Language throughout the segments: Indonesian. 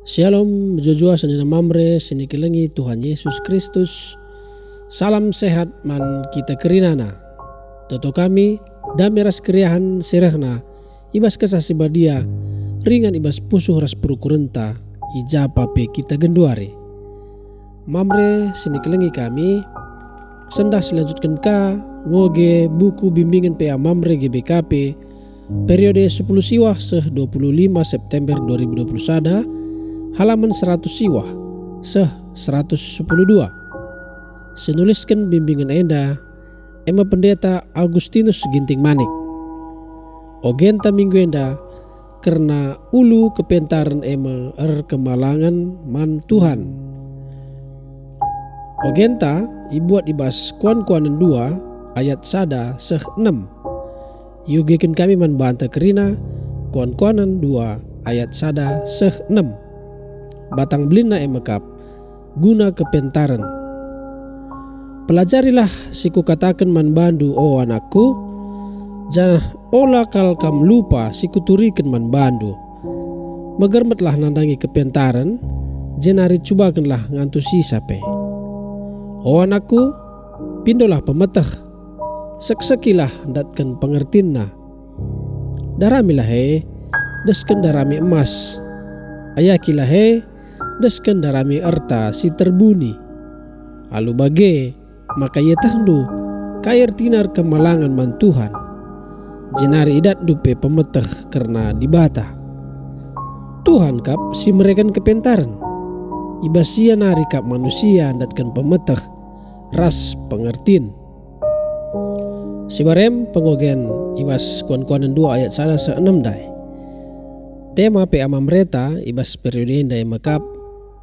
Shalom, jujua senina mamre sini kelengi Tuhan Yesus Kristus. Salam sehat man kita kerinana. Toto kami damiras keriahan serehna ibas kesasi badia ringan ibas pusuh ras purukurenta ijapa pe kita genduari. Mamre sini kelengi kami sendah selanjutkan ka ngoge buku bimbingan PA Mamre GBKP periode 10 siwah seh 25 September 2021 halaman 100 siwah seh 112. Senuliskan bimbingan enda Ema Pendeta Agustinus Ginting Manik. Ogenta minggu enda karena ulu kepentaran ema kemalangan man Tuhan. Ogenta ibuat ibas kuan-kuanan 2 ayat sada seh 6. Yugekin kami man banta kerina kuan-kuanan 2 ayat sada seh 6. Batang belina emekap guna kepentaran. Pelajarilah siku katakan man bandu o anakku, jangan olah kal kam lupa siku turikan man bandu. Megermetlah nandangi kepentaran, jenari cubakanlah ngantu sisa pe. O anakku, pindolah pemetah, seksekilah datkan pengertinna. Daramilah he, desken darami emas, ayakilah he, desken darami erta si terbuni. Alu bage maka ia tahdu kair tinar kemalangan man Tuhan. Jenari idat dupe pemeteh karena dibata. Tuhan kap si merekan kepentaran. Ibasia nari kap manusia datkan pemeteh ras pengertin. Sibarem pengogen ibas kuan-kuanan 2 ayat 1 se 6 dai. Tema PA Mamreta ibas periode indai makap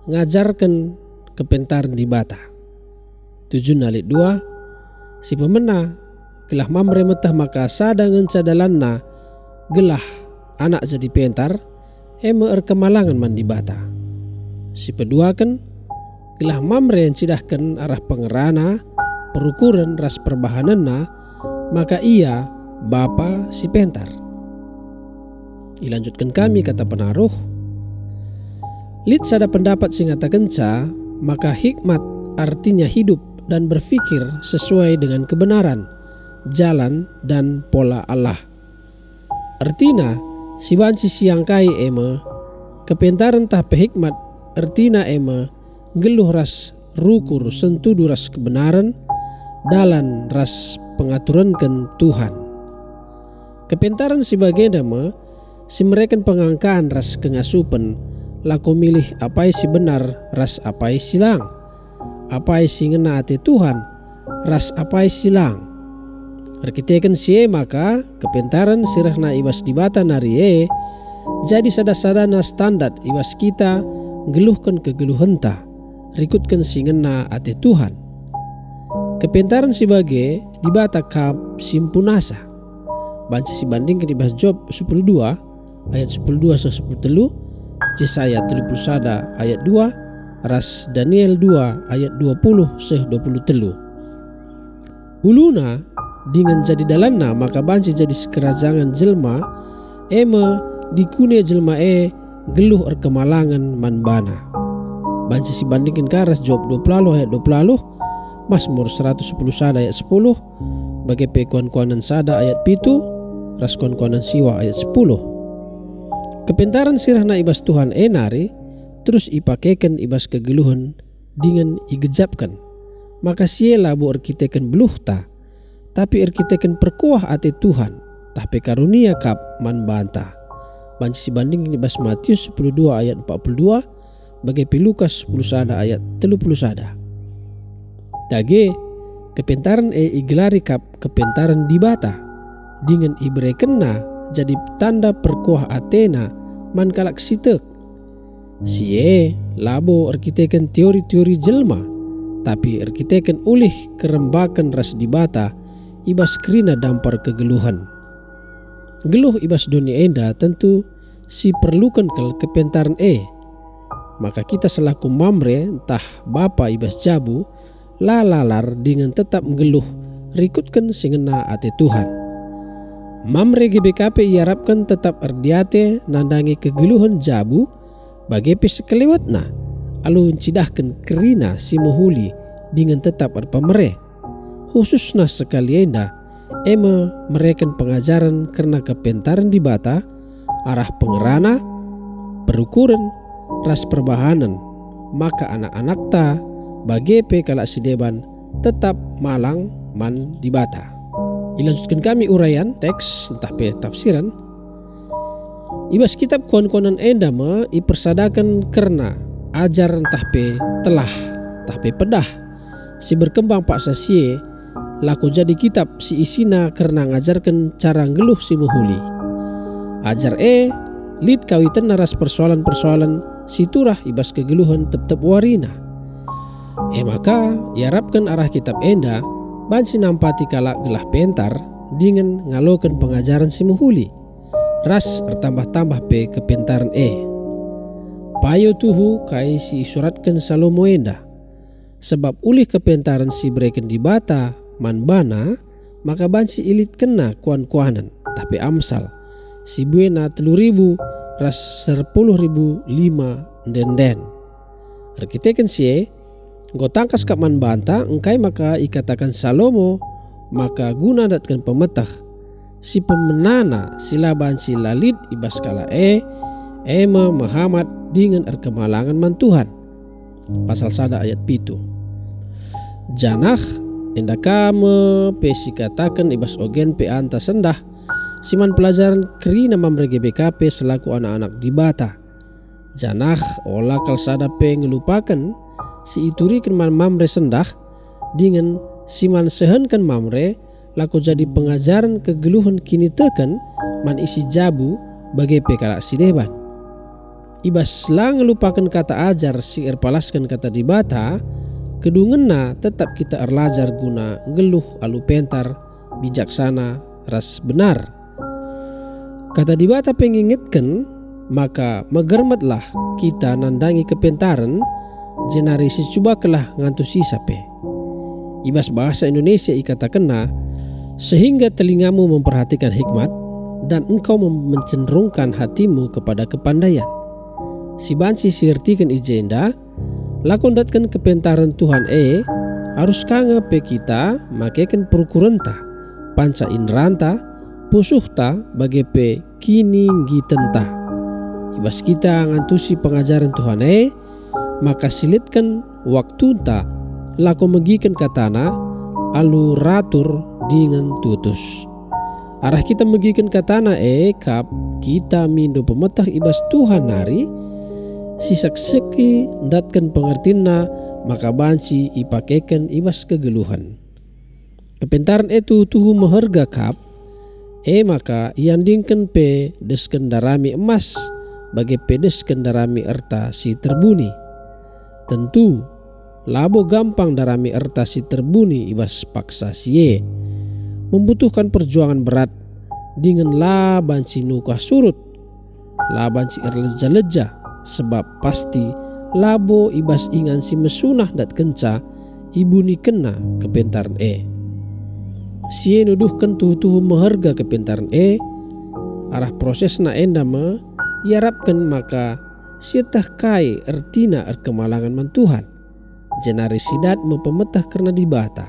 ngajarkan kepentaran di bata. 7 nalit 2 si pemena gelah mamre metah maka sada ngenca dalanna gelah anak jadi pentar eme kemalangan man di bata. Si pedua kan gelah mamre yang cidahkan arah pengerana perukuran ras perbahananna maka ia bapa si pentar. Ilanjutkan kami kata penaruh. Lid sada pendapat singata kenca, maka hikmat artinya hidup dan berfikir sesuai dengan kebenaran, jalan dan pola Allah. Artina si banci siangkai eme, kepentaran tah pehikmat artina eme, geluh ras rukur sentudu ras kebenaran, dalan ras pengaturankan Tuhan. Kepentaran si bagian dama, si mereka pengangkaan ras kengasupan, laku milih apa si benar ras apa silang, apa si ngena ati Tuhan ras apa silang. Arkiteken sie maka kepentaran sirahna ibas dibata narie jadi sada-sadana standar ibas kita geluhkan kegeluhenta rikutkan si ngena ati Tuhan. Kepentaran sebagai dibata kap simpunasa banci si bandingkan ibas Job 12 ayat 12 se 10 Yesaya 31 ayat 2 ras Daniel 2 ayat 20 se 23. Uluna dengan jadi dalanna maka banci jadi sekerajangan jelma eme dikune jelma geluh kemalangan man bana. Banci si bandingkan karas Job 20 ayat 20 Mazmur 110 sada ayat 10 bagi pekuan-kuanan sada ayat 7 ras kuan-kuanan siwa ayat 10. Kepentaran sirahna ibas Tuhan enari terus ipakeken ibas kegeluhan dengan igejapkan. Maka siela bu arkiteken beluhta tapi arkiteken perkuah ati Tuhan tapi karunia kap man banta. Banci si banding ibas Matius 12 ayat 42 bagi Lukas 10 sada ayat 30 sada. Dage kepentaran igelari kap kepentaran di bata dengan ibrekena jadi tanda perkuah Athena man kalak sitek. Sie labo arkiteken teori-teori jelma tapi arkiteken ulih kerembakan ras dibata ibas krina dampar kegeluhan. Geluh ibas dunia enda tentu si perlukan kepentaran maka kita selaku mamre entah bapa ibas jabu lalar dengan tetap ngeluh rikutkan singena ate Tuhan. Mamre GBKP iarapkan tetap erdiate nandangi kegeluhan jabu Bagepe sekelewatna alu cidahkan kerina si mahuli dengan tetap berpamere. Khususnya sekali enda ema mereken pengajaran karena kepentaran di bata arah pengerana berukuran ras perbahanan, maka anak-anak ta bagepe kalak sideban tetap malang man di bata. Ilanjutkan kami uraian teks entah pe tafsiran. Ibas kitab kuan-kuanan enda me ipersadakan karena ajar entah pe telah entah pe pedah si berkembang paksa sie laku jadi kitab si isina karena ngajarkan cara ngeluh si muhuli. Ajar lid kawitan naras persoalan-persoalan si turah ibas kegeluhan tetap warina. Maka iarapkan arah kitab enda banci nampati kalak gelah pentar dengan ngalokan pengajaran si muhuli. Ras bertambah-tambah pe kepentaran payo tuhu kai si suratkan Salomo enda. Sebab ulih kepentaran si bereken di bata man bana, maka banci ilit kena kuan-kuanan. Tapi amsal si buena 3.000 ras 10.005 den. Arkiteken sie go tangkas kap man banta engkai maka ikatakan Salomo maka guna datkan pemetah si pemenana sila banci lalid ibas kala ema Muhammad dengan erkemalangan man Tuhan. Pasal sada ayat 7. Janah endakame pesi katakan ibas ogen pe anta sendah siman pelajaran kerina mamre GBKP selaku anak-anak di bata. Janah olah kalsada pe ngelupakan si iturikan mamre sendah dengan siman sehenkan mamre laku jadi pengajaran kegeluhan kini teken man isi jabu bagi pekalak si deban. Ibas lang ngelupakan kata ajar si erpalaskan kata di bata, kedungenna tetap kita erlajar guna ngeluh alu pentar bijaksana ras benar. Kata di bata pengingetkan maka megermetlah kita nandangi kepentaran jenari si coba kelah ngantusi sape. Ibas bahasa Indonesia ikata kena sehingga telingamu memperhatikan hikmat dan engkau mencenderungkan hatimu kepada kepandaian. Si banci sirtikan ijenda lakondatkan kepentaran Tuhan harus kanga pe kita makeken perkurenta panca inranta pusuhta bagi pe kini gitenta. Ibas kita ngantusi pengajaran Tuhan maka silitkan waktu ta lako megikan katana alu ratur dengan tutus. Arah kita megikan katana kap kita mindo pemetah ibas Tuhan nari sisak-seki datkan pengertina maka banci ipakekan ibas kegeluhan. Kepentaran itu tuhu meharga kap maka iandingkan pe desken darami emas bagi pe desken darami erta si terbuni. Tentu labo gampang darami erta si terbuni ibas paksa sie membutuhkan perjuangan berat dengan laban si nukah surut laban si erleja-leja sebab pasti labo ibas ingan si mesunah dat kenca ibu ni kena kepentaran sie nuduhkan tuhu-tuhu meharga kepentaran arah prosesna enda me iarapkan maka sietah kai ertina erkemalangan man Tuhan jenari sidat mepemetah karena dibata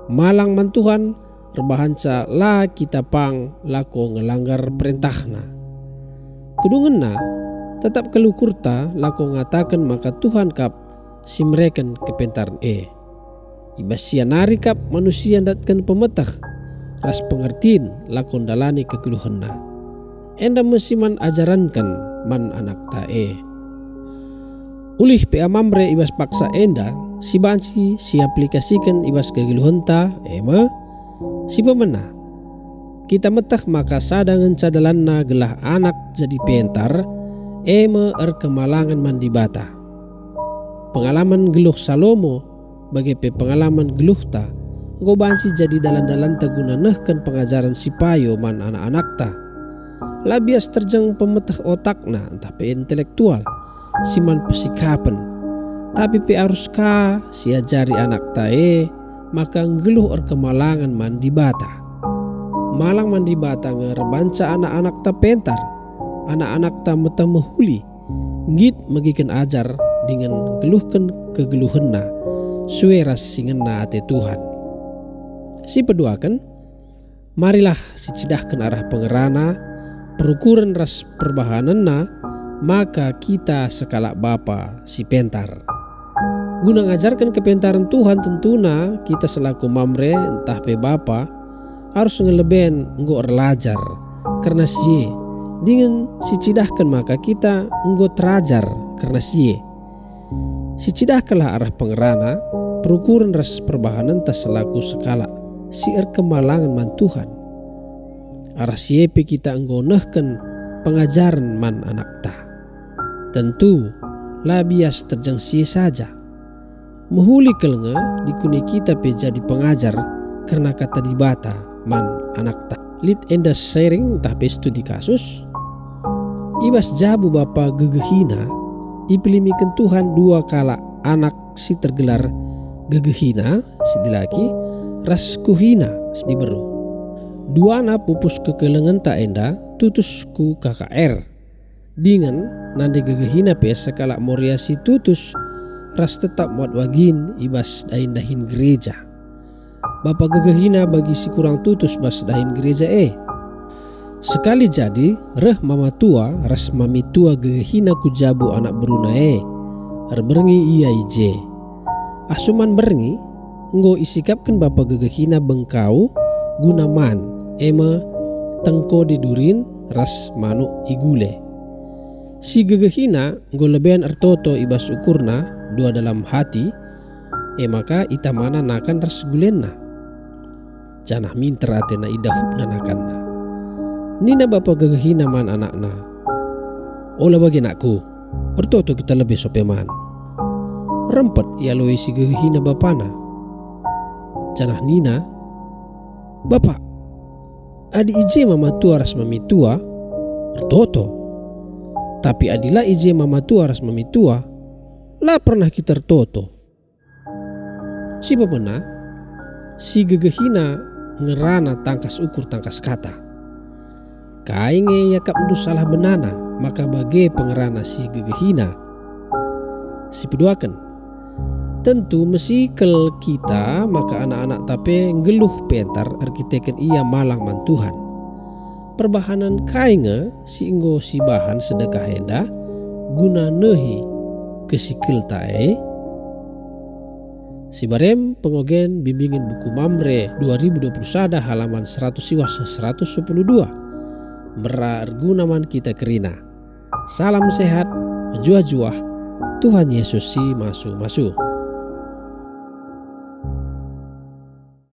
malang man Tuhan rebahanca la kita pang lako ngelanggar perintahna. Kedungenna tetap kelukurta lako ngatakan maka Tuhan kap si mereken kepentaran ibas sianari kap manusia datkan pemetah ras pengertiin lakon dalani kegeluhanna enda musiman ajarankan man anak ta ulih pe amamre ibas paksa enda si banci si aplikasikan ibas kegeluhanta si pemena kita metah maka sadangan cadalanna gelah anak jadi pentar erkemalangan mandi bata. Pengalaman geluh Salomo bagi pe pengalaman geluh ta go banci jadi dalan-dalan taguna nehkan pengajaran si payo man anak-anak ta labias terjang pemetah otakna entah pe intelektual siman pesikapan tapi pe harus ka si ajari anak ta maka ngeluh erkemalangan mandi bata. Malang mandi bata ngerebanca anak-anak ta pentar, anak-anak ta metah mehuli, ngit magikan ajar dengan geluhkan kegeluhenna sueras singenna ate Tuhan. Si peduakan, marilah si cidahkan arah pengerana perukuran ras perbahananna, maka kita sekala Bapa si pentar. Guna ngajarkan kepentaran Tuhan tentuna kita selaku mamre entah pe Bapa harus ngeleben enggo erlajar karena sie dengan si cidahkan maka kita enggo terajar karena sie. Si cidahkanlah arah pengerana perukuran ras perbahanan tas selaku sekala si kemalangan man Tuhan. Arah siepe kita enggo nehken pengajaran man anak ta. Tentu labias terjang sie saja. Mehuli kelnga dikuni kita pe jadi pengajar karena kata dibata man anak ta. Lit enda sharing tah pe studi kasus. Ibas jabu bapa gegehina ipilimikan Tuhan dua kala anak si tergelar gegehina si dilaki ras kuhina si diberu. Dua anak pupus kekelengan tak enda tutus ku KKR. Dengan nande gegehina pe sekala moria si tutus ras tetap muat wagin ibas dahin gereja. Bapa gegehina bagi si kurang tutus bas dahin gereja sekali jadi reh mama tua ras mami tua gegehina ku jabu anak beruna berbengi iya ije. Asuman berengi enggo isikapkan bapa gegehina bengkau gunaman ema tengko didurin ras manuk igule. Si gegehina enggo lebean ertoto ibas ukurna dua dalam hati maka ita mana nakan ras gulenna. Janah minter atena idahupna nakanna. Nina bapa gegehina man anakna. Ola bagi anakku, ertoto kita lebih sopeman. Rempet ia loi si gegehina bapana. Janah nina, bapak, adi ije mama tua ras mami tua, ertoto. Tapi adilah ije mama tua ras mami tua, lah pernah kita ertoto. Si bapana, si gegehina ngerana tangkas ukur tangkas kata. Kainge yakap ndu salah benana, maka bage pengerana si gegehina. Si peduakan, tentu mesikel kita maka anak-anak tape ngeluh pentar arkiteken ia malang man Tuhan. Perbahanan kainge si inggo si bahan sedekah henda guna nehi kesikil tae. Si barem pengogen bimbingan buku Mamre 2021 halaman 112 berargunaman kita kerina. Salam sehat, menjuah-juah, Tuhan Yesus si masu-masu.